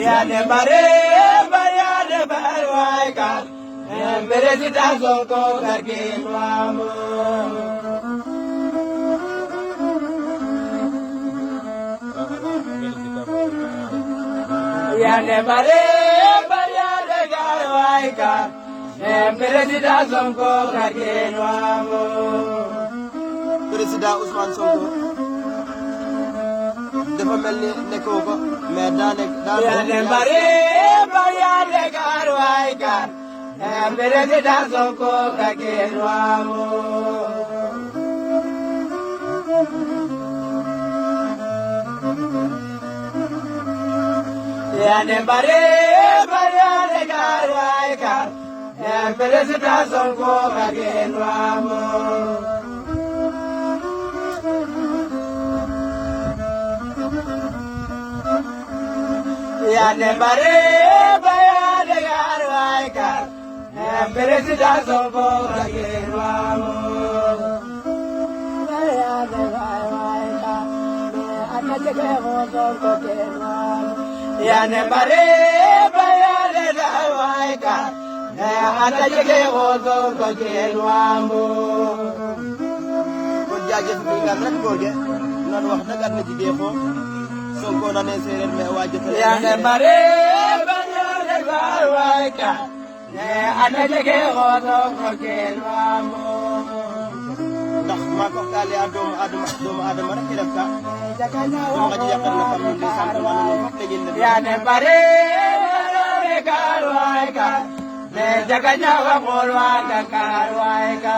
Ya ne bare bare ne barwai ka mere sita soko karke nuamo ya ne bare bare ne barwai ka mere sita soko karke nuamo Président Ousmane Sonko dafa mel ni nekkoo ko mais daa nekk ya ne bare bare ne barwai ka mere sita soko karke nuamo ya ne bare bare ne barwai ka mere sita soko karke nuamo ya ne bare bare garwai ka mere sita soko karke nuamo ya ne garwai ka ana jage ho soko ke nuamo ya ne bare bare garwai ka ana jage ho soko ke nuamo kon jaajëf bi nga rek booge nan wax nag at na jigee fo Sonko na ne séeréer mais waa jëfale ya ne bare bare garwai ka ana jage ho soko ke nuamo ndax maa ko kaale a doomu adama rek def ka dama nga ci yàqal na kam ni sant ma non fop tegin na ya ne bare bare garwai ka jaganya wa kolwa ka garwai ka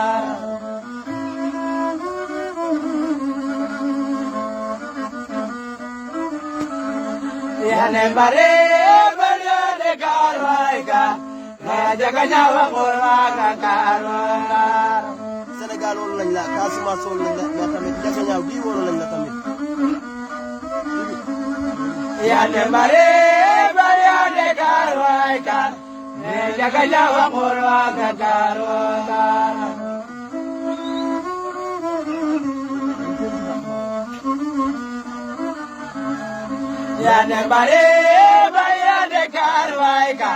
ya ne bare bare garwai ka jaganya wa kolwa ka garwai ka Sénégal woon lañ la Casamance woon lañ la mais tamit jagañaaw bii woon lañ la tamit ya ne bare bare garwai ka jaganya wa kolwa ka garwai ka ya ne bare bare garwai ka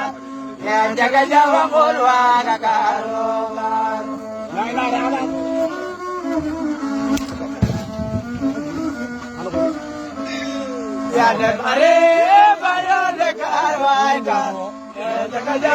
jaganya wa kolwa ka garwai ya ne bare bare garwai ka jaganya